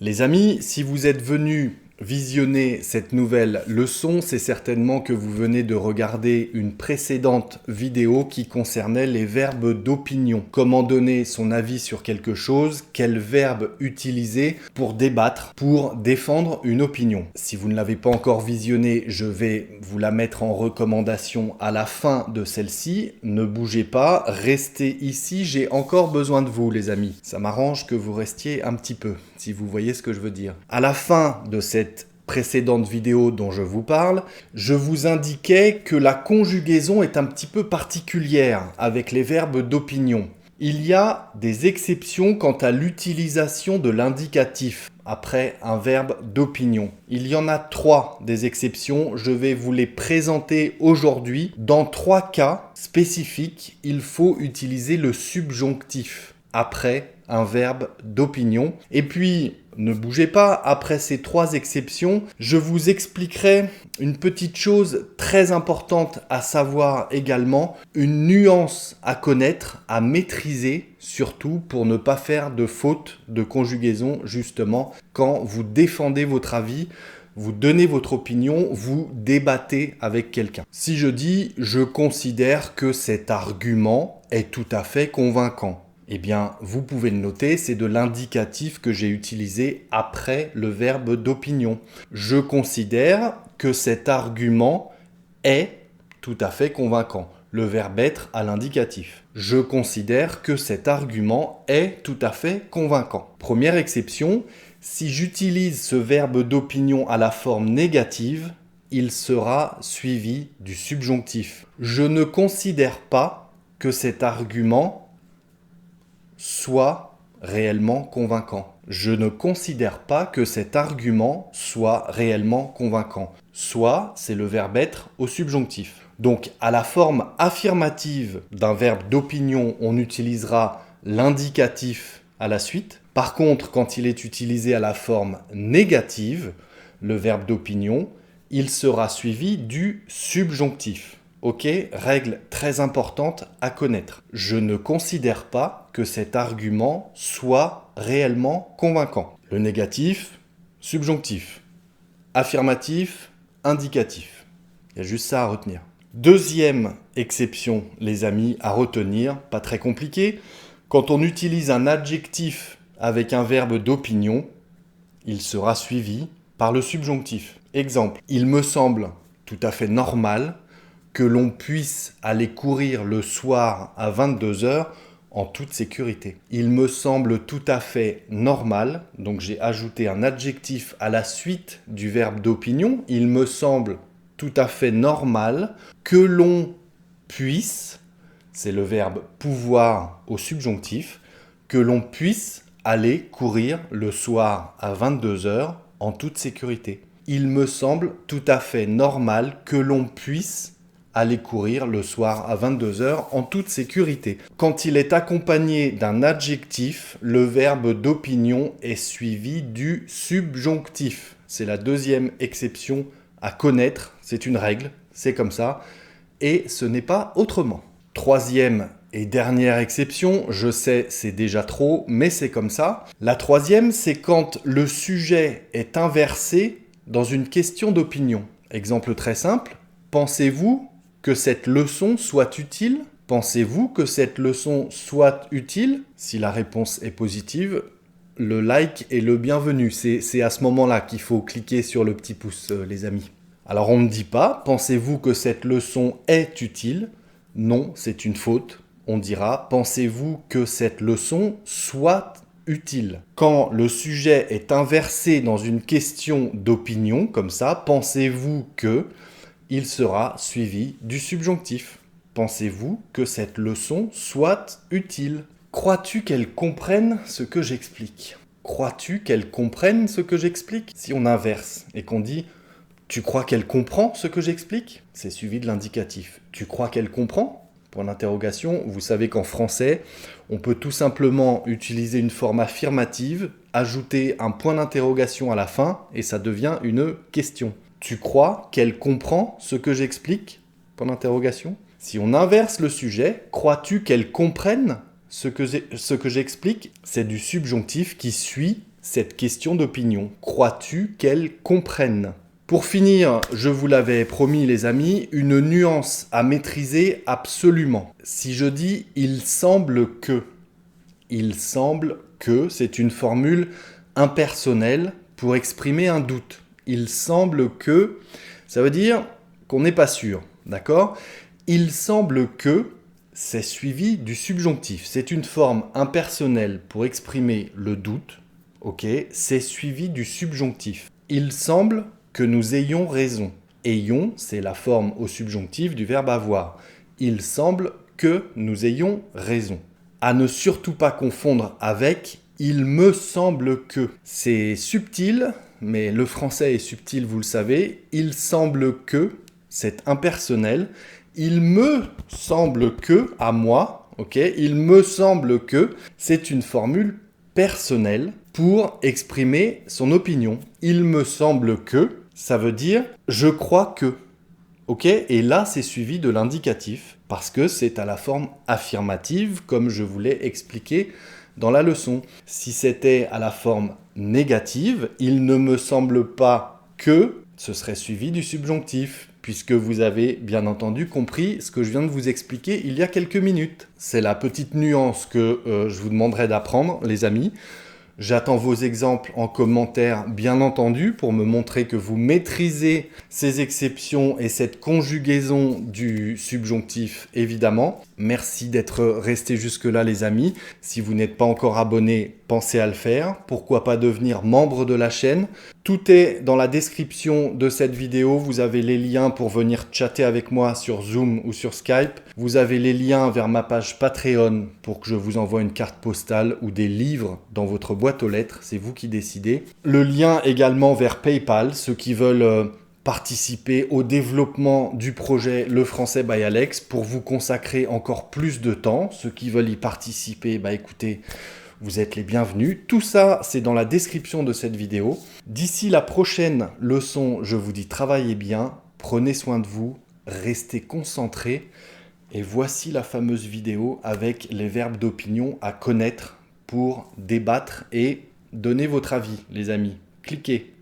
Les amis, si vous êtes venus visionner cette nouvelle leçon, c'est certainement que vous venez de regarder une précédente vidéo qui concernait les verbes d'opinion. Comment donner son avis sur quelque chose, quel verbe utiliser pour débattre, pour défendre une opinion. Si vous ne l'avez pas encore visionnée, je vais vous la mettre en recommandation à la fin de celle-ci. Ne bougez pas, restez ici, j'ai encore besoin de vous les amis. Ça m'arrange que vous restiez un petit peu, si vous voyez ce que je veux dire. À la fin de cette précédente vidéo dont je vous parle, je vous indiquais que la conjugaison est un petit peu particulière avec les verbes d'opinion. Il y a des exceptions quant à l'utilisation de l'indicatif après un verbe d'opinion. Il y en a 3 des exceptions, je vais vous les présenter aujourd'hui. Dans 3 cas spécifiques, il faut utiliser le subjonctif après un verbe d'opinion. Et puis, ne bougez pas, après ces 3 exceptions, je vous expliquerai une petite chose très importante à savoir également, une nuance à connaître, à maîtriser, surtout pour ne pas faire de faute de conjugaison justement quand vous défendez votre avis, vous donnez votre opinion, vous débattez avec quelqu'un. Si je dis « je considère que cet argument est tout à fait convaincant », eh bien, vous pouvez le noter, c'est de l'indicatif que j'ai utilisé après le verbe d'opinion. Je considère que cet argument est tout à fait convaincant. Le verbe être à l'indicatif. Je considère que cet argument est tout à fait convaincant. Première exception, si j'utilise ce verbe d'opinion à la forme négative, il sera suivi du subjonctif. Je ne considère pas que cet argument soit réellement convaincant. Je ne considère pas que cet argument soit réellement convaincant. Soit, c'est le verbe être au subjonctif. Donc, à la forme affirmative d'un verbe d'opinion, on utilisera l'indicatif à la suite. Par contre, quand il est utilisé à la forme négative, le verbe d'opinion, il sera suivi du subjonctif. Ok, règle très importante à connaître. Je ne considère pas que cet argument soit réellement convaincant. Le négatif, subjonctif. Affirmatif, indicatif. Il y a juste ça à retenir. Deuxième exception, les amis, à retenir, pas très compliqué. Quand on utilise un adjectif avec un verbe d'opinion, il sera suivi par le subjonctif. Exemple, il me semble tout à fait normal que l'on puisse aller courir le soir à 22h en toute sécurité. Il me semble tout à fait normal, donc j'ai ajouté un adjectif à la suite du verbe d'opinion, il me semble tout à fait normal que l'on puisse, c'est le verbe pouvoir au subjonctif, que l'on puisse aller courir le soir à 22h en toute sécurité. Il me semble tout à fait normal que l'on puisse aller courir le soir à 22h en toute sécurité. Quand il est accompagné d'un adjectif, le verbe d'opinion est suivi du subjonctif. C'est la deuxième exception à connaître, c'est une règle, c'est comme ça, et ce n'est pas autrement. Troisième et dernière exception, je sais c'est déjà trop, mais c'est comme ça. La troisième, c'est quand le sujet est inversé dans une question d'opinion. Exemple très simple, pensez-vous que cette leçon soit utile? Pensez-vous que cette leçon soit utile? Si la réponse est positive, le like est le bienvenu. C'est à ce moment-là qu'il faut cliquer sur le petit pouce, les amis. Alors on ne dit pas, pensez-vous que cette leçon est utile? Non, c'est une faute. On dira, pensez-vous que cette leçon soit utile? Quand le sujet est inversé dans une question d'opinion, comme ça, pensez-vous que, il sera suivi du subjonctif. Pensez-vous que cette leçon soit utile? Crois-tu qu'elle comprenne ce que j'explique? Crois-tu qu'elle comprenne ce que j'explique? Si on inverse et qu'on dit « Tu crois qu'elle comprend ce que j'explique ?» C'est suivi de l'indicatif. « Tu crois qu'elle comprend ?» Point d'interrogation. Vous savez qu'en français, on peut tout simplement utiliser une forme affirmative, ajouter un point d'interrogation à la fin et ça devient une question. Tu crois qu'elle comprend ce que j'explique? Point d'interrogation. Si on inverse le sujet, crois-tu qu'elle comprenne ce que j'explique? C'est du subjonctif qui suit cette question d'opinion? Crois-tu qu'elles comprennent? Pour finir, je vous l'avais promis les amis, une nuance à maîtriser absolument. Si je dis « il semble que », c'est une formule impersonnelle pour exprimer un doute. Il semble que, ça veut dire qu'on n'est pas sûr, d'accord? Il semble que, c'est suivi du subjonctif. C'est une forme impersonnelle pour exprimer le doute, ok? C'est suivi du subjonctif. Il semble que nous ayons raison. Ayons, c'est la forme au subjonctif du verbe avoir. Il semble que nous ayons raison. À ne surtout pas confondre avec il me semble que. C'est subtil, mais le français est subtil, vous le savez. Il semble que, c'est impersonnel. Il me semble que, à moi, ok, il me semble que, c'est une formule personnelle pour exprimer son opinion. Il me semble que, ça veut dire je crois que. Ok, et là c'est suivi de l'indicatif parce que c'est à la forme affirmative comme je vous l'ai expliqué dans la leçon. Si c'était à la forme négative, il ne me semble pas que, ce serait suivi du subjonctif puisque vous avez bien entendu compris ce que je viens de vous expliquer il y a quelques minutes. C'est la petite nuance que je vous demanderai d'apprendre les amis. J'attends vos exemples en commentaire, bien entendu, pour me montrer que vous maîtrisez ces exceptions et cette conjugaison du subjonctif, évidemment. Merci d'être restés jusque-là, les amis. Si vous n'êtes pas encore abonné, pensez à le faire. Pourquoi pas devenir membre de la chaîne? Tout est dans la description de cette vidéo. Vous avez les liens pour venir chatter avec moi sur Zoom ou sur Skype. Vous avez les liens vers ma page Patreon pour que je vous envoie une carte postale ou des livres dans votre boîte aux lettres. C'est vous qui décidez. Le lien également vers PayPal, ceux qui veulent participer au développement du projet Le Français by Alex pour vous consacrer encore plus de temps. Ceux qui veulent y participer, écoutez, vous êtes les bienvenus. Tout ça, c'est dans la description de cette vidéo. D'ici la prochaine leçon, je vous dis travaillez bien, prenez soin de vous, restez concentrés. Et voici la fameuse vidéo avec les verbes d'opinion à connaître pour débattre et donner votre avis, les amis. Cliquez.